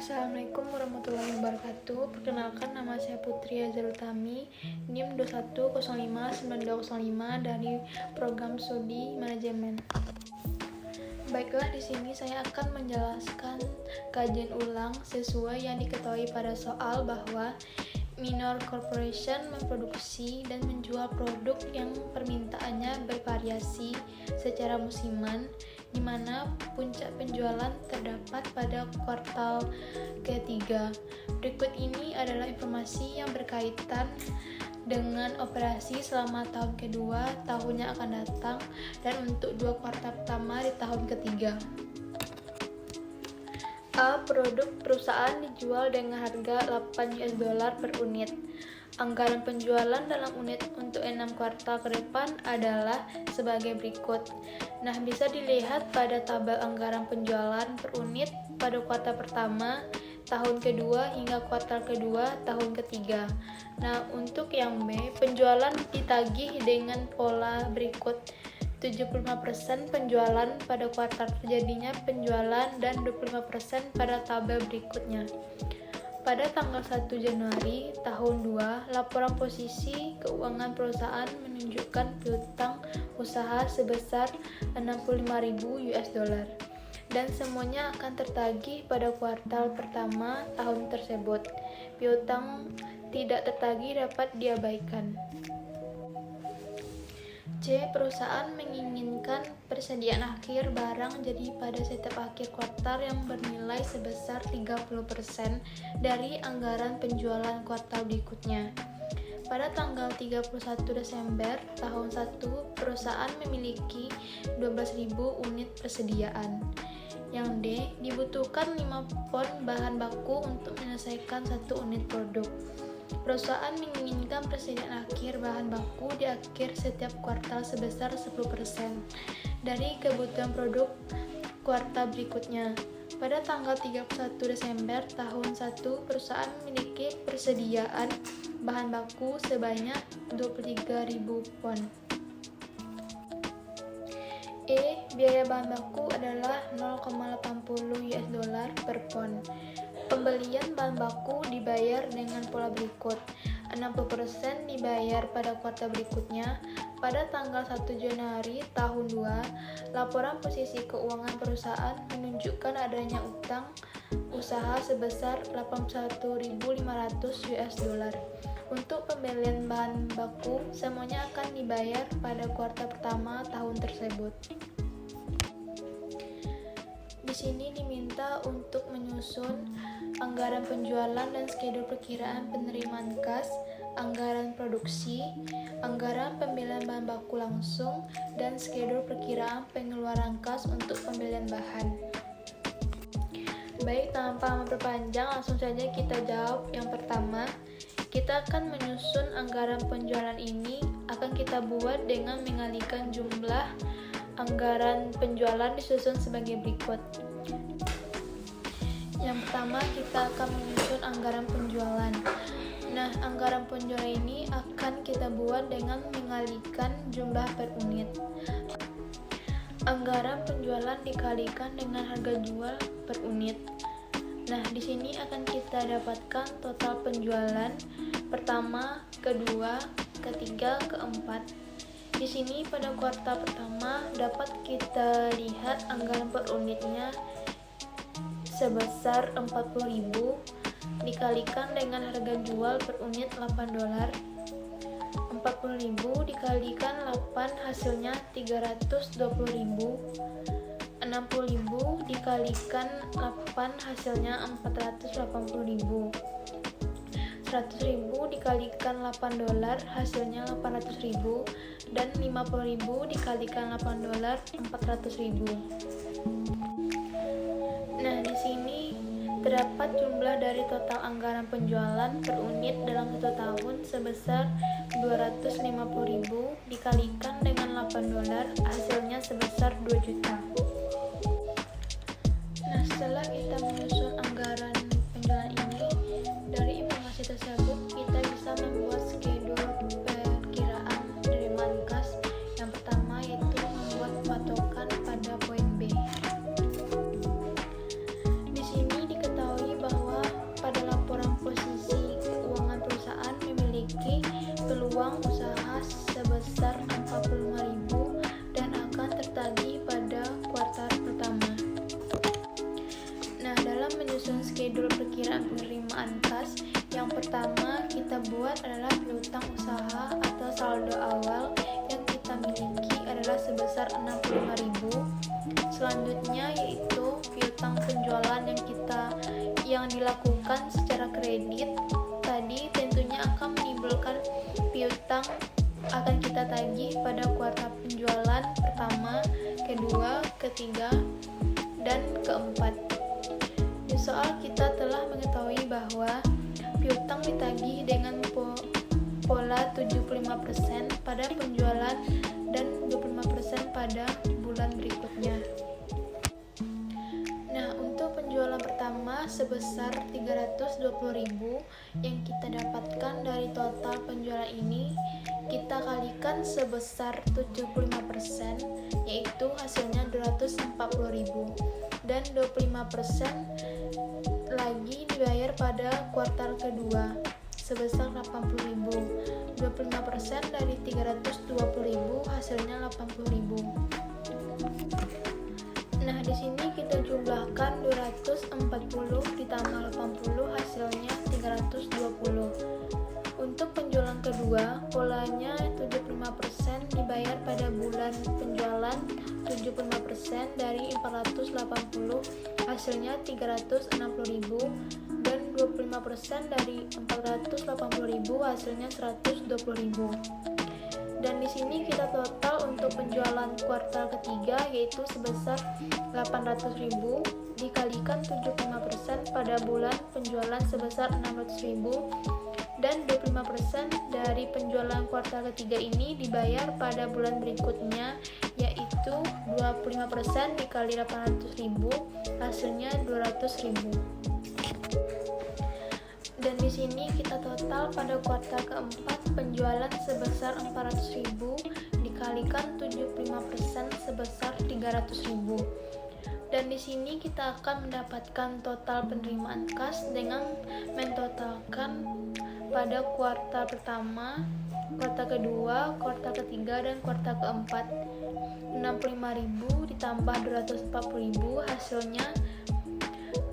Assalamualaikum warahmatullahi wabarakatuh. Perkenalkan, nama saya Putri Azharutami, NIM 21059205 dari Program Studi Manajemen. Baiklah, di sini saya akan menjelaskan kajian ulang sesuai yang diketahui pada soal bahwa minor corporation memproduksi dan menjual produk yang permintaannya bervariasi secara musiman, di mana puncak penjualan terdapat pada kuartal ketiga. Berikut ini adalah informasi yang berkaitan dengan operasi selama tahun kedua, tahun yang akan datang, dan untuk 2 kuartal pertama di tahun ketiga. A. Produk perusahaan dijual dengan harga $8 per unit. Anggaran penjualan dalam unit untuk 6 kuartal ke depan adalah sebagai berikut. Nah, bisa dilihat pada tabel anggaran penjualan per unit pada kuartal pertama, tahun kedua hingga kuartal kedua, tahun ketiga. Nah, untuk yang B, penjualan ditagih dengan pola berikut. 75% penjualan pada kuartal terjadinya penjualan dan 25% pada tabel berikutnya. Pada tanggal 1 Januari tahun 2, laporan posisi keuangan perusahaan menunjukkan piutang usaha sebesar $65.000 dan semuanya akan tertagih pada kuartal pertama tahun tersebut. Piutang tidak tertagih dapat diabaikan. C. Perusahaan menginginkan persediaan akhir barang jadi pada setiap akhir kuartal yang bernilai sebesar 30% dari anggaran penjualan kuartal berikutnya. Pada tanggal 31 Desember tahun 1, perusahaan memiliki 12.000 unit persediaan. Yang D. Dibutuhkan 5 pon bahan baku untuk menyelesaikan 1 unit produk. Perusahaan menginginkan persediaan akhir bahan baku di akhir setiap kuartal sebesar 10% dari kebutuhan produk kuartal berikutnya. Pada tanggal 31 Desember tahun 1, perusahaan memiliki persediaan bahan baku sebanyak 23.000 pon. E. Biaya bahan baku adalah $0,80 per pon. Pembelian bahan baku dibayar dengan pola berikut. 60% dibayar pada kuartal berikutnya. Pada tanggal 1 Januari tahun 2, laporan posisi keuangan perusahaan menunjukkan adanya utang usaha sebesar $81.500. Untuk pembelian bahan baku, semuanya akan dibayar pada kuartal pertama tahun tersebut. Di sini diminta untuk menyusun anggaran penjualan dan skedul perkiraan penerimaan kas, anggaran produksi, anggaran pembelian bahan baku langsung, dan skedul perkiraan pengeluaran kas untuk pembelian bahan. Baik, tanpa memperpanjang, langsung saja kita jawab. Yang pertama, kita akan menyusun anggaran penjualan ini akan kita buat dengan mengalihkan jumlah anggaran penjualan disusun sebagai berikut. Yang pertama, kita akan menyusun anggaran penjualan. Nah, anggaran penjualan ini akan kita buat dengan mengalihkan jumlah per unit. Anggaran penjualan dikalikan dengan harga jual per unit. Nah, di sini akan kita dapatkan total penjualan pertama, kedua, ketiga, keempat. Di sini pada kuartal pertama dapat kita lihat anggaran per unitnya sebesar 40.000 dikalikan dengan harga jual per unit $8. 40.000 dikalikan 8 hasilnya 320.000. 60.000 dikalikan 8 hasilnya 480.000. 100.000 dikalikan $8 hasilnya 800.000, dan 50.000 dikalikan $8 400.000. Nah, di sini terdapat jumlah dari total anggaran penjualan per unit dalam 1 tahun sebesar 250.000 dikalikan dengan $8 hasilnya sebesar 2 juta. Nah, setelah kita menyusun anggaran penjualan ini, dari informasi tersebut kita bisa membuat skedul perkiraan penerimaan kas. Yang pertama yaitu membuat patokan pada poin B. Di sini diketahui bahwa dalam menyusun schedule perkiraan penerimaan kas, yang pertama kita buat adalah piutang usaha atau saldo awal yang kita miliki adalah sebesar 65.000. Selanjutnya yaitu piutang penjualan yang dilakukan secara kredit. Tadi tentunya akan menimbulkan piutang akan kita tagih pada kuartal penjualan pertama, kedua, ketiga, dan keempat. Di soal kita telah mengetahui bahwa piutang ditagih dengan pola 75% pada penjualan dan 25% pada bulan berikutnya. Nah, untuk penjualan pertama sebesar 320.000 yang kita dapatkan dari total penjualan ini, kita kalikan sebesar 75%, yaitu hasilnya 240.000, dan 25% lagi dibayar pada kuartal kedua sebesar 80.000. 25% dari 320.000 hasilnya 80.000. Nah, di sini kita jumlahkan 240 ditambah 80 hasilnya 320. Untuk penjualan kedua, polanya 75% dibayar pada bulan penjualan, 75% dari 480 hasilnya 360.000, dan 25% dari 480.000 hasilnya 120.000. Dan di sini kita total untuk penjualan kuartal ketiga yaitu sebesar 800.000 dikalikan 75% pada bulan penjualan sebesar 600.000, dan 25% dari penjualan kuartal ketiga ini dibayar pada bulan berikutnya, yaitu 25% dikali 800.000 hasilnya 200.000. Dan di sini kita total pada kuartal keempat penjualan sebesar 400.000 dikalikan 75% sebesar 300.000. Dan di sini kita akan mendapatkan total penerimaan kas dengan mentotalkan pada kuartal pertama, kuartal kedua, kuartal ketiga, dan kuartal keempat. 65.000 ditambah 240.000 hasilnya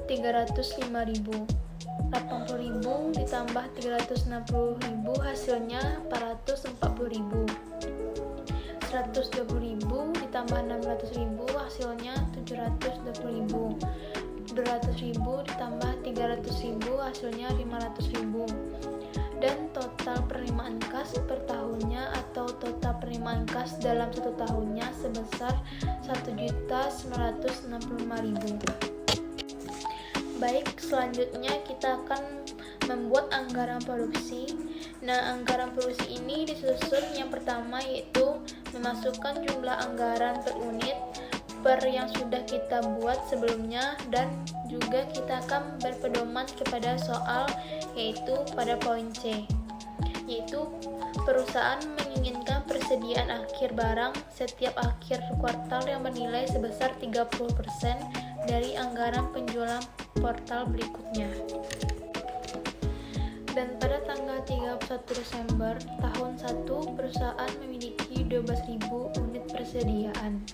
305.000. 80.000 ditambah 360.000 hasilnya 440.000. 120.000 ditambah 600.000 hasilnya 720.000. 200.000 ditambah 300.000 hasilnya 500.000. Dan total penerimaan kas per tahunnya atau total penerimaan kas dalam satu tahunnya sebesar 1.965.000. Baik, selanjutnya kita akan membuat anggaran produksi. Nah, anggaran produksi ini disusun yang pertama yaitu memasukkan jumlah anggaran per unit per yang sudah kita buat sebelumnya, dan juga kita akan berpedoman kepada soal yaitu pada poin C, yaitu perusahaan menginginkan persediaan akhir barang setiap akhir kuartal yang bernilai sebesar 30% dari anggaran penjualan kuartal berikutnya. Dan pada tanggal 31 Desember tahun 1, perusahaan memiliki 12.000 unit persediaan.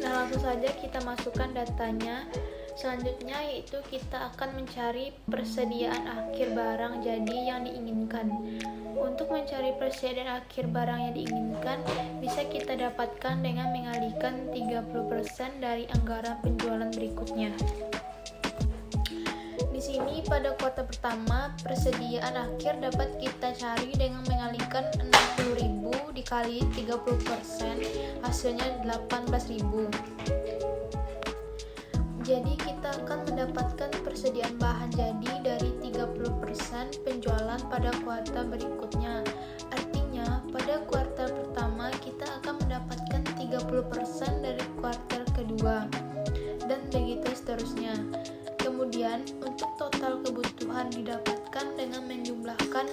Nah, langsung saja kita masukkan datanya. Selanjutnya yaitu kita akan mencari persediaan akhir barang jadi yang diinginkan. Untuk mencari persediaan akhir barang yang diinginkan bisa kita dapatkan dengan mengalihkan 30% dari anggaran penjualan berikutnya. Di sini pada kuartal pertama persediaan akhir dapat kita cari dengan mengalihkan 60.000 dikali 30% hasilnya 18.000. Jadi kita akan mendapatkan persediaan bahan jadi dari 30% penjualan pada kuartal berikutnya. Artinya pada kuartal pertama kita akan mendapatkan 30% dari kuartal kedua, dan begitu seterusnya. Kemudian untuk total kebutuhan didapatkan dengan menjumlahkan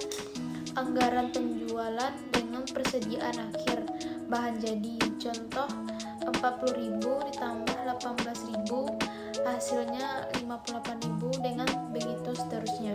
anggaran penjualan dengan persediaan akhir bahan jadi. Contoh 40.000 ditambah 18.000 hasilnya 58.000, dengan begitu seterusnya.